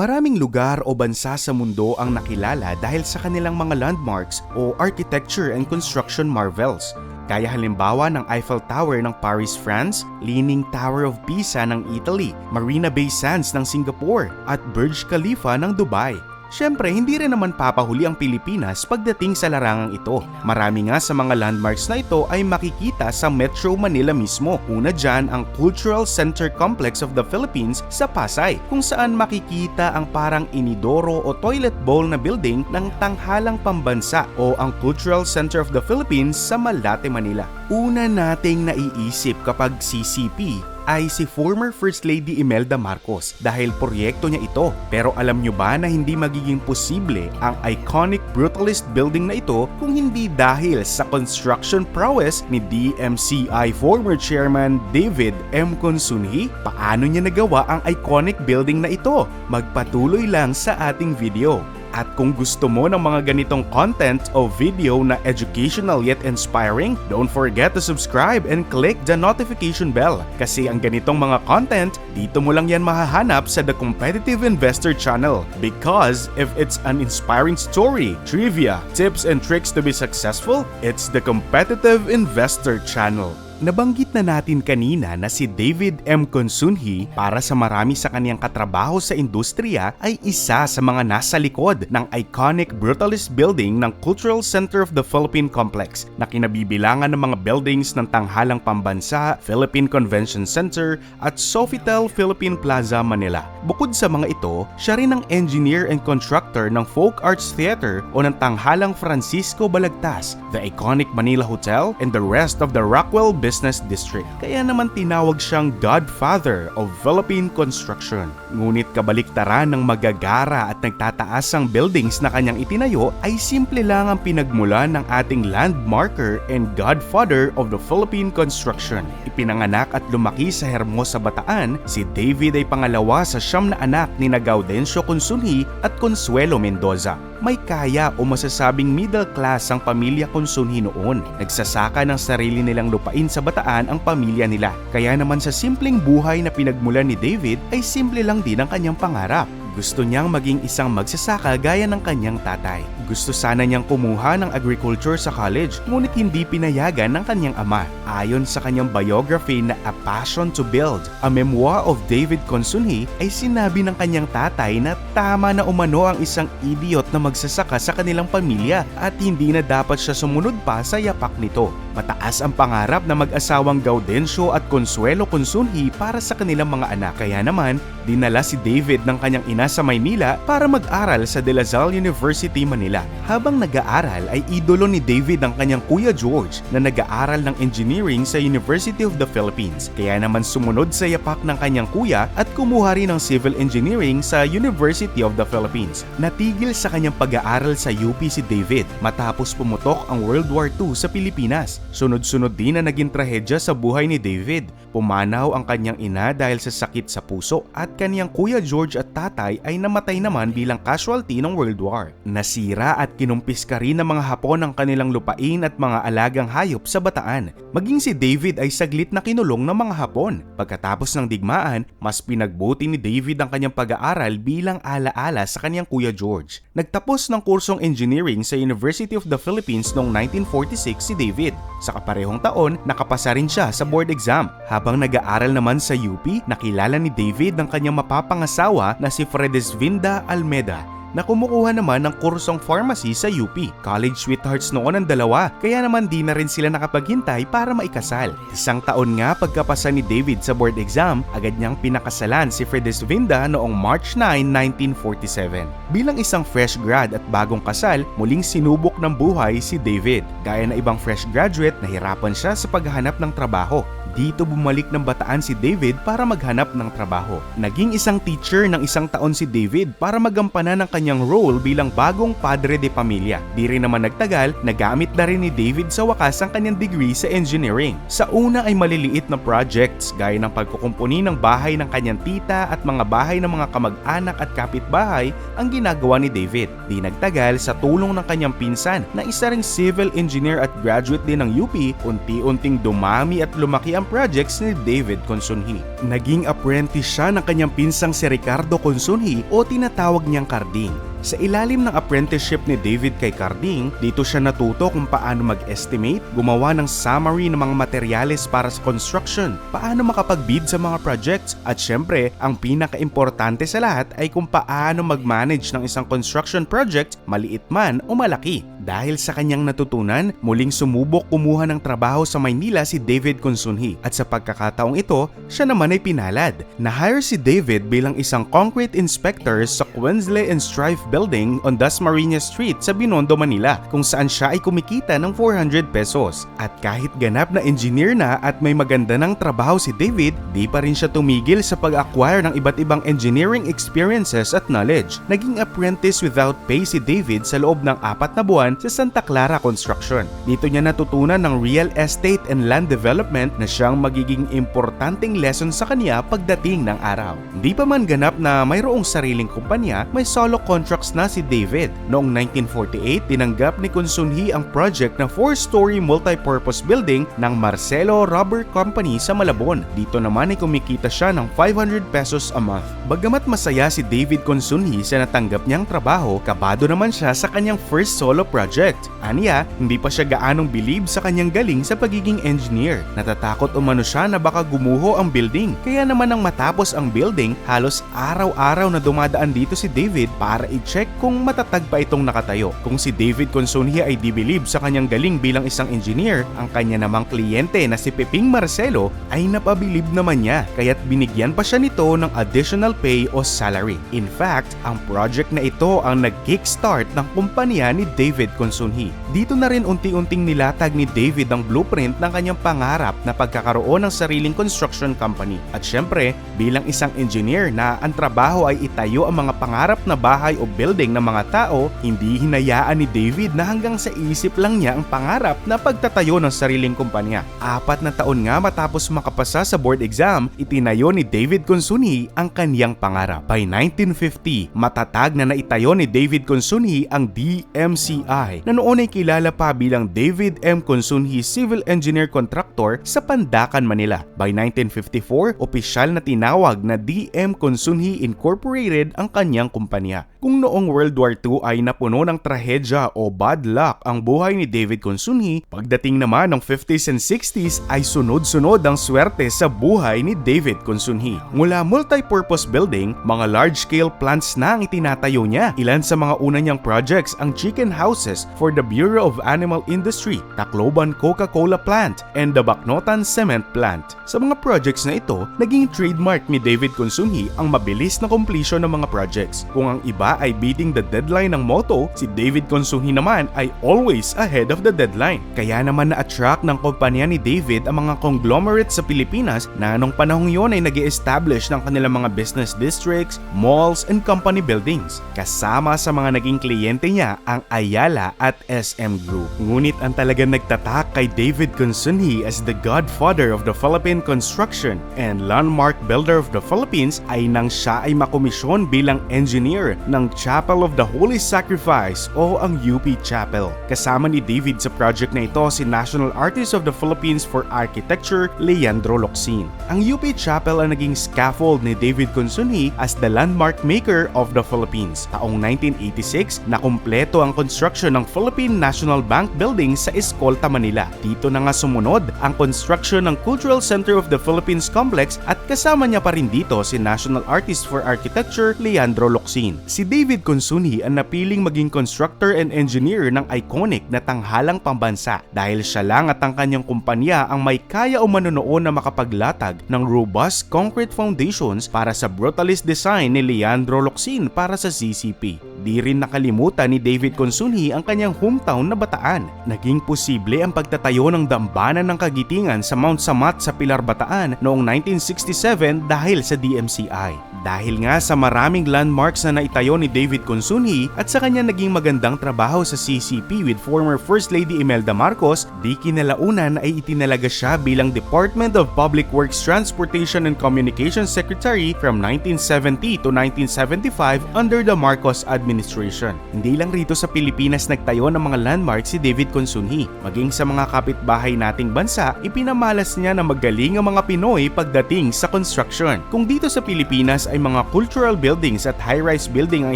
Maraming lugar o bansa sa mundo ang nakilala dahil sa kanilang mga landmarks o architecture and construction marvels. Kaya halimbawa ng Eiffel Tower ng Paris, France, Leaning Tower of Pisa ng Italy, Marina Bay Sands ng Singapore, at Burj Khalifa ng Dubai. Siyempre, hindi rin naman papahuli ang Pilipinas pagdating sa larangang ito. Marami nga sa mga landmarks na ito ay makikita sa Metro Manila mismo. Una dyan ang Cultural Center Complex of the Philippines sa Pasay, kung saan makikita ang parang inidoro o toilet bowl na building ng tanghalang pambansa o ang Cultural Center of the Philippines sa Malate, Manila. Una nating naiisip kapag CCP ay si former First Lady Imelda Marcos dahil proyekto niya ito. Pero alam nyo ba na hindi magiging posible ang iconic brutalist building na ito kung hindi dahil sa construction prowess ni DMCI former chairman David M. Consunji? Paano niya nagawa ang iconic building na ito? Magpatuloy lang sa ating video. At kung gusto mo ng mga ganitong content o video na educational yet inspiring, don't forget to subscribe and click the notification bell. Kasi ang ganitong mga content, dito mo lang yan mahahanap sa The Competitive Investor Channel. Because if it's an inspiring story, trivia, tips and tricks to be successful, it's The Competitive Investor Channel. Nabanggit na natin kanina na si David M. Consunji para sa marami sa kaniyang katrabaho sa industriya ay isa sa mga nasa likod ng iconic brutalist building ng Cultural Center of the Philippine Complex na kinabibilangan ng mga buildings ng tanghalang pambansa, Philippine Convention Center at Sofitel Philippine Plaza, Manila. Bukod sa mga ito, siya rin ang engineer and constructor ng Folk Arts Theater o ng tanghalang Francisco Balagtas, the iconic Manila Hotel and the rest of the Rockwell Business District. Kaya naman tinawag siyang Godfather of Philippine Construction. Ngunit kabaliktaran ng magagara at nagtataas ang buildings na kanyang itinayo ay simple lang ang pinagmulan ng ating landmarker and Godfather of the Philippine Construction. Ipinanganak at lumaki sa Hermosa, Bataan, si David ay pangalawa sa 9 na anak ni Gaudencio Consunji at Consuelo Mendoza. May kaya o masasabing middle class ang pamilya Consunji noon. Nagsasaka ng sarili nilang lupain sa Bataan ang pamilya nila. Kaya naman sa simpleng buhay na pinagmulan ni David ay simple lang din ang kanyang pangarap. Gusto niyang maging isang magsasaka gaya ng kanyang tatay. Gusto sana niyang kumuha ng agriculture sa college, ngunit hindi pinayagan ng kanyang ama. Ayon sa kanyang biography na A Passion to Build, a memoir of David Consunji, ay sinabi ng kanyang tatay na tama na umano ang isang idiot na magsasaka sa kanilang pamilya at hindi na dapat siya sumunod pa sa yapak nito. Mataas ang pangarap na mag-asawang Gaudencio at Consuelo Consunji para sa kanilang mga anak. Kaya naman, dinala si David ng kanyang ina sa Maynila para mag-aral sa De La Salle University, Manila. Habang nag-aaral ay idolo ni David ang kanyang kuya George na nag-aaral ng engineering sa University of the Philippines. Kaya naman sumunod sa yapak ng kanyang kuya at kumuha rin ng civil engineering sa University of the Philippines. Natigil sa kanyang pag-aaral sa UP si David matapos pumutok ang World War II sa Pilipinas. Sunod-sunod din na naging trahedya sa buhay ni David. Pumanaw ang kanyang ina dahil sa sakit sa puso at kanyang kuya George at tatay ay namatay naman bilang casualty ng World War. Nasira at kinumpiska rin ng mga Hapon ang kanilang lupain at mga alagang hayop sa Bataan. Maging si David ay saglit na kinulong ng mga Hapon. Pagkatapos ng digmaan, mas pinagbuti ni David ang kanyang pag-aaral bilang alaala sa kanyang kuya George. Nagtapos ng kursong engineering sa University of the Philippines noong 1946 si David. Sa kaparehong taon, nakapasa rin siya sa board exam. Habang nag-aaral naman sa UP, nakilala ni David ang kanyang mapapangasawa na si Fredesvinda Almeda na kumukuha naman ng kursong pharmacy sa UP. College sweethearts noon ang dalawa, kaya naman di na rin sila nakapaghintay para maikasal. Isang taon nga pagkapasa ni David sa board exam, agad niyang pinakasalan si Fredesvinda noong March 9, 1947. Bilang isang fresh grad at bagong kasal, muling sinubok ng buhay si David. Gaya na ibang fresh graduate, nahirapan siya sa paghahanap ng trabaho. Dito bumalik ng Bataan si David para maghanap ng trabaho. Naging isang teacher ng isang taon si David para magampanan ang kanyang role bilang bagong padre de pamilya. Di rin naman nagtagal, nagamit na rin ni David sa wakas ang kanyang degree sa engineering. Sa una ay maliliit na projects gaya ng pagkukumpuni ng bahay ng kanyang tita at mga bahay ng mga kamag-anak at kapitbahay ang ginagawa ni David. Di nagtagal, sa tulong ng kanyang pinsan na isa ring civil engineer at graduate din ng UP, unti-unting dumami at lumaki ang ang projects ni David Consunji. Naging apprentice siya ng kanyang pinsang si Ricardo Consunji o tinatawag niyang Carding. Sa ilalim ng apprenticeship ni David kay Carding, dito siya natuto kung paano mag-estimate, gumawa ng summary ng mga materyales para sa construction, paano makapag-bid sa mga projects, at syempre, ang pinaka-importante sa lahat ay kung paano mag-manage ng isang construction project, maliit man o malaki. Dahil sa kanyang natutunan, muling sumubok kumuha ng trabaho sa Maynila si David Consunji at sa pagkakataong ito, siya naman ay pinalad. Na-hire si David bilang isang concrete inspector sa Quensley and Strife Building on Dasmariñas Street sa Binondo, Manila, kung saan siya ay kumikita ng 400 pesos. At kahit ganap na engineer na at may maganda ng trabaho si David, di pa rin siya tumigil sa pag-acquire ng iba't ibang engineering experiences at knowledge. Naging apprentice without pay si David sa loob ng 4 na buwan sa Santa Clara Construction. Dito niya natutunan ng real estate and land development na siyang magiging importanteng lesson sa kanya pagdating ng araw. Hindi pa man ganap na mayroong sariling kumpanya, may solo contracts na si David. Noong 1948, tinanggap ni Consunji ang project na 4-story multi-purpose building ng Marcelo Rubber Company sa Malabon. Dito naman ay kumikita siya ng 500 pesos a month. Bagamat masaya si David Consunji sa natanggap niyang trabaho, kabado naman siya sa kanyang first solo project. Aniya, hindi pa siya gaanong believe sa kanyang galing sa pagiging engineer. Natatakot umano siya na baka gumuho ang building. Kaya naman nang matapos ang building, halos araw-araw na dumadaan dito si David para i-check kung matatag pa itong nakatayo. Kung si David Consunji ay di-believe sa kanyang galing bilang isang engineer, ang kanya namang kliyente na si Peping Marcelo ay napabilib naman niya, kaya't binigyan pa siya nito ng additional pay o salary. In fact, ang project na ito ang nag-kickstart ng kumpanya ni David Consunji. Dito na rin unti-unting nilatag ni David ang blueprint ng kanyang pangarap na pagkakaroon ng sariling construction company. At syempre, bilang isang engineer na ang trabaho ay itayo ang mga pangarap na bahay o building ng mga tao, hindi hinayaan ni David na hanggang sa isip lang niya ang pangarap na pagtatayo ng sariling kumpanya. 4 na taon nga matapos makapasa sa board exam, itinayo ni David Consunji ang kanyang pangarap. By 1950, matatag na naitayo ni David Consunji ang DMCI na noon ay kilala pa bilang David M. Consunji Civil Engineer Contractor sa Pandacan, Manila. By 1954, opisyal na tinawag na DM Consunji Incorporated ang kanyang kumpanya. Kung noong World War II ay napuno ng trahedya o bad luck ang buhay ni David Consunji, pagdating naman ng 50s and 60s ay sunod-sunod ang swerte sa buhay ni David Consunji. Mula multi-purpose building, mga large-scale plants na ang itinatayo niya. Ilan sa mga una niyang projects ang chicken houses for the Bureau of Animal Industry, Tacloban Coca-Cola Plant, and the Bacnotan Cement Plant. Sa mga projects na ito, naging trademark ni David Consunji ang mabilis na completion ng mga projects. Kung ang iba ay beating the deadline ng motto, si David Consunji naman ay always ahead of the deadline. Kaya naman na-attract ng kumpanya ni David ang mga conglomerates sa Pilipinas na anong panahong yon ay nag-i-establish ng kanilang mga business districts, malls, and company buildings. Kasama sa mga naging kliyente niya ang Ayala at SM Group. Ngunit ang talagang nagtatak kay David Consunji as the godfather of the Philippine construction and landmark builder of the Philippines ay nang siya ay makomisyon bilang engineer ng Chapel of the Holy Sacrifice o ang UP Chapel. Kasama ni David sa project na ito si National Artist of the Philippines for Architecture, Leandro Locsin. Ang UP Chapel ang naging scaffold ni David Consunji as the landmark maker of the Philippines. Taong 1986, nakumpleto ang construction ng Philippine National Bank Building sa Escolta, Manila. Dito na nga sumunod ang construction ng Cultural Center of the Philippines Complex at kasama niya pa rin dito si National Artist for Architecture, Leandro Locsin. Si David Consunji ang napiling maging constructor and engineer ng iconic na tanghalang pambansa dahil siya lang at ang kanyang kumpanya ang may kaya o manonoon na makapaglatag ng robust concrete foundations para sa brutalist design ni Leandro Locsin para sa CCP. Di rin nakalimutan ni David Consunji ang kanyang hometown na Bataan. Naging posible ang pagtatayo ng dambana ng Kagitingan sa Mount Samat sa Pilar, Bataan noong 1967 dahil sa DMCI. Dahil nga sa maraming landmarks na naitayo ni David Consunji at sa kanya naging magandang trabaho sa CCP with former First Lady Imelda Marcos, di kinalaunan ay itinalaga siya bilang Department of Public Works Transportation and Communications Secretary from 1970 to 1975 under the Marcos administration. administration. Hindi lang rito sa Pilipinas nagtayo ng mga landmarks si David Consunji. Maging sa mga kapitbahay nating bansa, ipinamalas niya na magaling ang mga Pinoy pagdating sa construction. Kung dito sa Pilipinas ay mga cultural buildings at high-rise building ang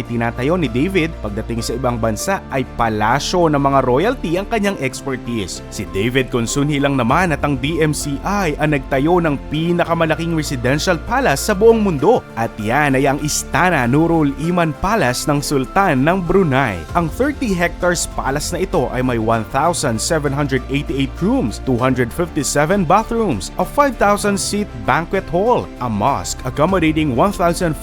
itinatayo ni David, pagdating sa ibang bansa ay palasyo ng mga royalty ang kanyang expertise. Si David Consunji lang naman at ang DMCI ang nagtayo ng pinakamalaking residential palace sa buong mundo. At yan ay ang Istana Nurul Iman Palace ng Sultan ng Brunei. Ang 30 hectares palace na ito ay may 1,788 rooms, 257 bathrooms, a 5,000-seat banquet hall, a mosque accommodating 1,500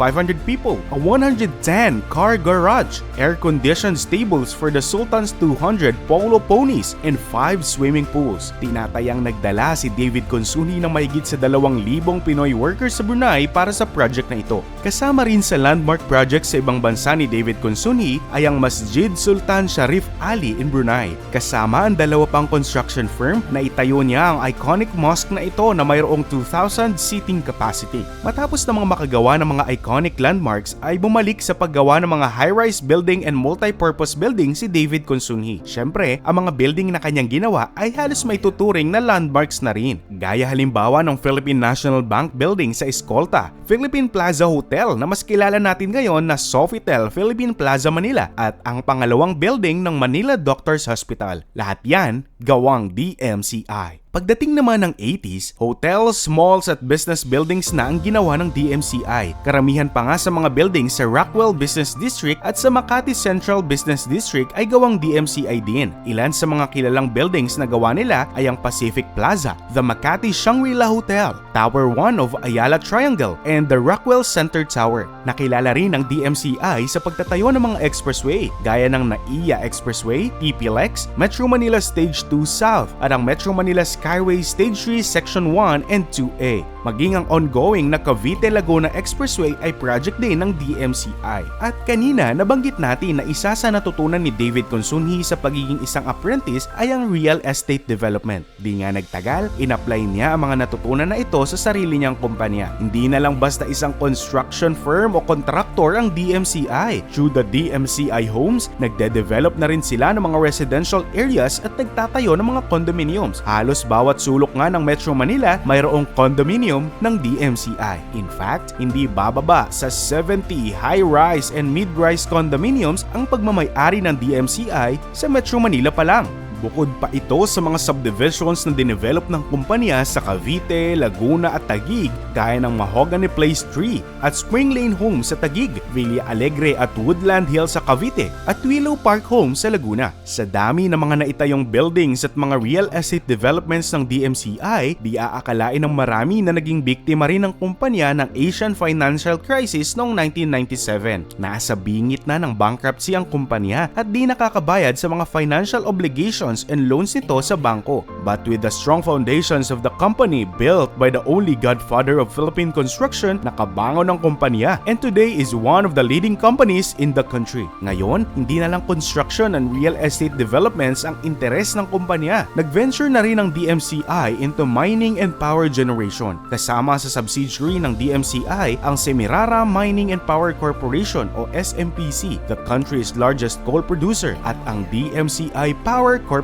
people, a 110-car garage, air-conditioned stables for the Sultan's 200 polo ponies, and 5 swimming pools. Tinatayang nagdala si David Consunji ng mahigit sa 2,000 Pinoy workers sa Brunei para sa project na ito. Kasama rin sa landmark project sa ibang bansa ni David Consunji ay ang Masjid Sultan Sharif Ali in Brunei. Kasama ang dalawa pang construction firm na itayo niya ang iconic mosque na ito na mayroong 2,000 seating capacity. Matapos namang makagawa ng mga iconic landmarks ay bumalik sa paggawa ng mga high-rise building and multi-purpose building si David Consunji. Siyempre, ang mga building na kanyang ginawa ay halos may tuturing na landmarks na rin. Gaya halimbawa ng Philippine National Bank Building sa Escolta, Philippine Plaza Hotel na mas kilala natin ngayon na Sofitel Philippine Plaza Manila at ang pangalawang building ng Manila Doctors Hospital. Lahat yan gawang DMCI. Pagdating naman ng 80s, hotels, malls at business buildings na ang ginawa ng DMCI. Karamihan pa nga sa mga buildings sa Rockwell Business District at sa Makati Central Business District ay gawang DMCI din. Ilan sa mga kilalang buildings na gawa nila ay ang Pacific Plaza, the Makati Shangri-La Hotel, Tower 1 of Ayala Triangle, and the Rockwell Center Tower. Nakilala rin ang DMCI sa pagtatayo ng mga expressway gaya ng NAIA Expressway, TPLEX, Metro Manila Stage 2 South at ang Metro Manila Skyway Stage 3 Section 1 and 2A. Maging ang ongoing na Cavite-Laguna Expressway ay project din ng DMCI. At kanina nabanggit natin na isa sa natutunan ni David Consunji sa pagiging isang apprentice ay ang real estate development. Di nga nagtagal, in-apply niya ang mga natutunan na ito sa sarili niyang kumpanya. Hindi na lang basta isang construction firm o contractor ang DMCI. Through the DMCI Homes, nagde-develop na rin sila ng mga residential areas at nagtatayo ng mga condominiums. Halos bawat sulok nga ng Metro Manila mayroong condominium ng DMCI. In fact, hindi bababa sa 70 high-rise and mid-rise condominiums ang pagmamay-ari ng DMCI sa Metro Manila pa lang. Bukod pa ito sa mga subdivisions na dinevelop ng kumpanya sa Cavite, Laguna at Taguig gaya ng Mahogany Place 3 at Spring Lane Homes sa Taguig, Villa Alegre at Woodland Hill sa Cavite at Willow Park Homes sa Laguna. Sa dami ng mga naitayong buildings at mga real estate developments ng DMCI, di aakalain ng marami na naging biktima rin ng kumpanya ng Asian Financial Crisis noong 1997. Nasa bingit na ng bankruptcy ang kumpanya at di nakakabayad sa mga financial obligations and loans nito sa bangko. But with the strong foundations of the company built by the only godfather of Philippine construction, nakabangon ang kumpanya and today is one of the leading companies in the country. Ngayon, hindi na lang construction and real estate developments ang interes ng kumpanya. Nag-venture na rin ang DMCI into mining and power generation. Kasama sa subsidiary ng DMCI ang Semirara Mining and Power Corporation o SMPC, the country's largest coal producer, at ang DMCI Power Corporation.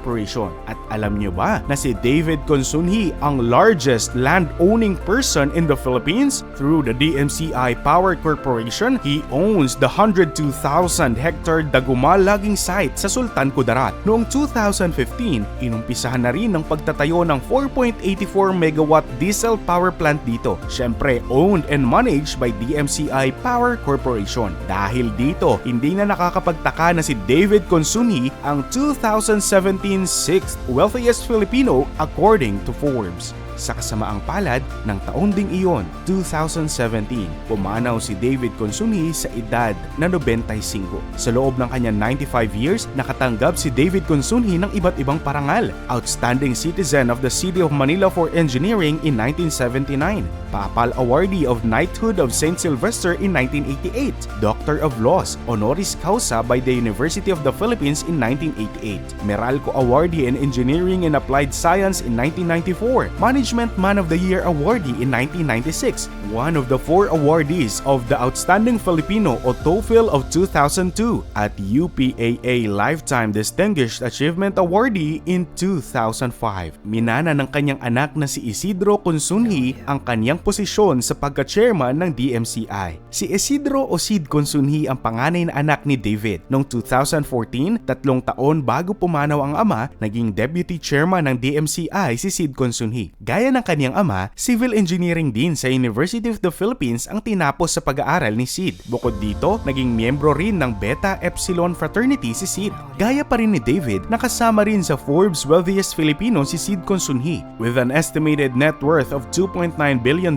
At alam niyo ba na si David Consunji ang largest land-owning person in the Philippines? Through the DMCI Power Corporation, he owns the 102,000-hectare Dagumal logging site sa Sultan Kudarat. Noong 2015, inumpisahan na rin ang pagtatayo ng 4.84 megawatt diesel power plant dito. Siyempre, owned and managed by DMCI Power Corporation. Dahil dito, hindi na nakakapagtaka na si David Consunji ang 2017 6th wealthiest Filipino according to Forbes. Sa kasamaang palad ng taon ding iyon, 2017, pumanaw si David Consunji sa edad na 95. Sa loob ng kanyang 95 years, nakatanggap si David Consunji ng iba't ibang parangal. Outstanding Citizen of the City of Manila for Engineering in 1979, Papal Awardee of Knighthood of St. Sylvester in 1988, Doctor of Laws, Honoris Causa by the University of the Philippines in 1988, Meralco Awardee in Engineering and Applied Science in 1994, Managing Management Man of the Year awardee in 1996, one of the 4 awardees of the Outstanding Filipino o TOEFL of 2002, at UPAA Lifetime Distinguished Achievement Awardee in 2005. Minana ng kanyang anak na si Isidro Consunji ang kanyang posisyon sa pagka-chairman ng DMCI. Si Isidro o Sid Consunji ang panganay na anak ni David. Noong 2014, 3 taon bago pumanaw ang ama, naging deputy chairman ng DMCI si Sid Consunji. Gaya ng kanyang ama, civil engineering din sa University of the Philippines ang tinapos sa pag-aaral ni Sid. Bukod dito, naging miyembro rin ng Beta Epsilon Fraternity si Sid. Gaya pa rin ni David, nakasama rin sa Forbes Wealthiest Filipino si Sid Consunji. With an estimated net worth of $2.9 billion,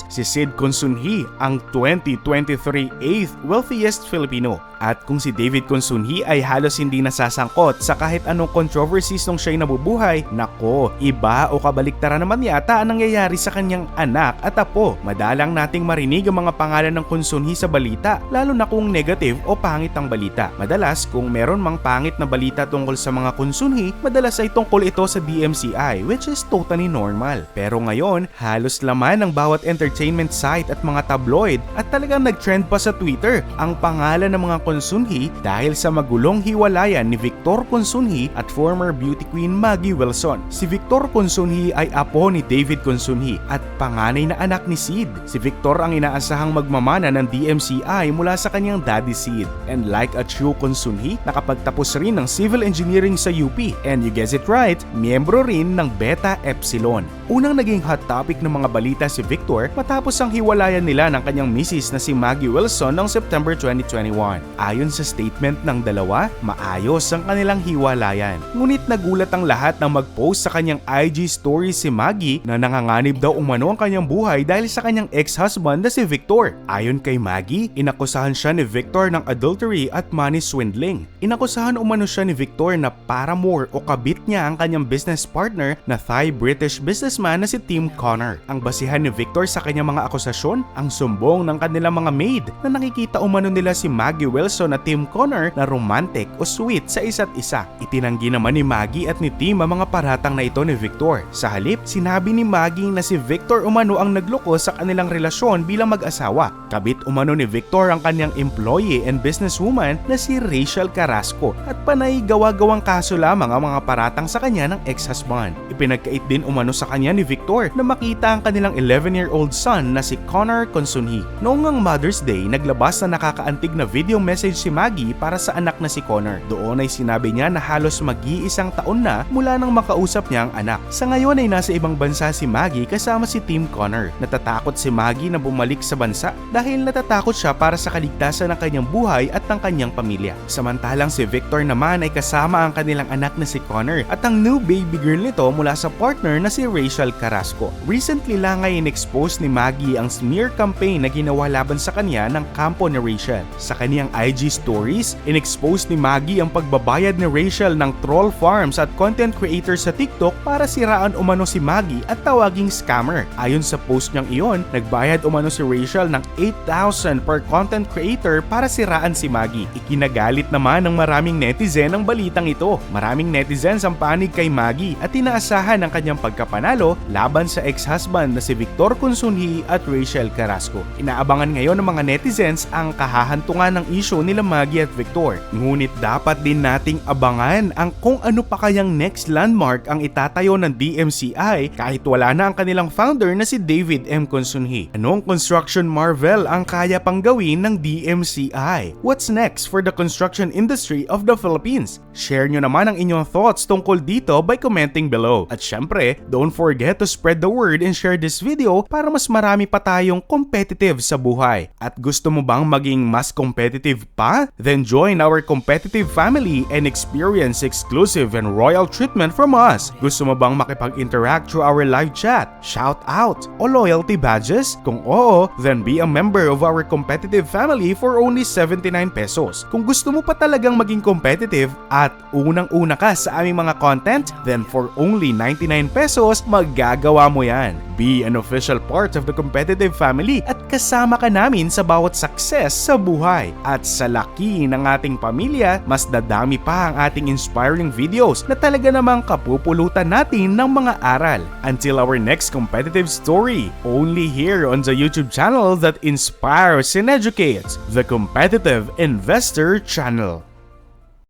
si Sid Consunji ang 2023 8th wealthiest Filipino. At kung si David Consunji ay halos hindi nasasangkot sa kahit anong controversies nung siya'y nabubuhay, nako, iba o kabaliktaran naman yata ang nangyayari sa kanyang anak at apo. Madalang nating marinig ang mga pangalan ng Consunji sa balita, lalo na kung negative o pangit ang balita. Madalas, kung meron mang pangit na balita tungkol sa mga Consunji, madalas ay tungkol ito sa DMCI, which is totally normal. Pero ngayon, halos laman ng bawat entertainment site at mga tabloid at talagang nag-trend pa sa Twitter ang pangalan ng mga Consunji dahil sa magulong hiwalayan ni Victor Consunji at former beauty queen Maggie Wilson. Si Victor Consunji ay apo ni David Consunji at panganay na anak ni Sid. Si Victor ang inaasahang magmamana ng DMCI mula sa kanyang daddy Sid. And like a true Consunji, nakapagtapos rin ng civil engineering sa UP. And you guess it right, miyembro rin ng Beta Epsilon. Unang naging hot topic ng mga balita si Victor matapos ang hiwalayan nila ng kanyang misis na si Maggie Wilson noong September 2021. Ayon sa statement ng dalawa, maayos ang kanilang hiwalayan. Ngunit nagulat ang lahat nang mag-post sa kanyang IG story si Maggie na nanganganib daw umano ang kanyang buhay dahil sa kanyang ex-husband na si Victor. Ayon kay Maggie, inakusahan siya ni Victor ng adultery at money swindling. Inakusahan umano siya ni Victor na paramour o kabit niya ang kanyang business partner na Thai-British businessman na si Tim Connor. Ang basihan ni Victor sa kanyang mga akusasyon, ang sumbong ng kanilang mga maid na nakikita umano nila si Maggie Wilson at Tim Connor na romantic o sweet sa isa't isa. Itinanggi naman ni Maggie at ni Tim ang mga paratang na ito ni Victor. Sa halip, sinabi ni Maggie na si Victor umano ang nagloko sa kanilang relasyon bilang mag-asawa. Kabit umano ni Victor ang kanyang employee and businesswoman na si Rachel Carrasco at panay gawa-gawang kaso lamang ang mga paratang sa kanya ng ex-husband. Ipinagkait din umano sa kanya ni Victor na makita ang kanilang 11-year-old son na si Connor Consunji. Noong ang Mother's Day, naglabas na nakakaantig na video message si Maggie para sa anak na si Connor. Doon ay sinabi niya na halos mag-iisang taon na mula nang makausap niya ang anak. Sa ngayon ay nasa ibang bansa si Maggie kasama si Tim Connor. Natatakot si Maggie na bumalik sa bansa dahil natatakot siya para sa kaligtasan ng kanyang buhay at ng kanyang pamilya. Samantalang si Victor naman ay kasama ang kanilang anak na si Connor at ang new baby girl nito mula sa partner na si Rachel Carrasco. Recently lang ay in-expose ni Maggie ang smear campaign na ginawa laban sa kanya ng kampo ni Rachel. Sa kaniyang IG stories, in-expose ni Maggie ang pagbabayad ni Rachel ng troll farms at content creators sa TikTok para siraan umano si Maggie at tawaging scammer. Ayon sa post niyang iyon, nagbayad umano si Rachel ng 8,000 per content creator para siraan si Maggie. Ikinagalit naman ng maraming netizen ang balitang ito. Maraming netizens ang panig kay Maggie at inaasahan ang kanyang pagkapanalo laban sa ex-husband na si Victor Consunji at Rachel Carrasco. Inaabangan ngayon ng mga netizens ang kahahantungan ng issue nila Maggie at Victor. Ngunit dapat din nating abangan ang kung ano pa kayang next landmark ang itatayo ng DMCI kahit wala na ang kanilang founder na si David M. Consunji. Anong construction marvel ang kaya pang gawin ng DMCI? What's next for the construction industry of the Philippines? Share nyo naman ang inyong thoughts tungkol dito by commenting below. At syempre, don't forget to spread the word and share this video para mas marami pa tayong competitive sa buhay. At gusto mo bang maging mas competitive pa? Then join our competitive family and experience exclusive and royal treatment from us. Gusto mo bang makipag-interact through our live chat, shout out, o loyalty badges? Kung oo, then be a member of our competitive family for only 79 pesos. Kung gusto mo pa talagang maging competitive at unang-una ka sa aming mga content, then for only 99 pesos, magagawa mo yan. Be an official part of the competitive family at kasama ka namin sa bawat success sa buhay. At sa laki ng ating pamilya, mas dadami pa ang ating inspiring videos na talaga namang kapupulutan natin ng mga aral. Until our next competitive story, only here on the YouTube channel that inspires and educates, the Competitive Investor Channel.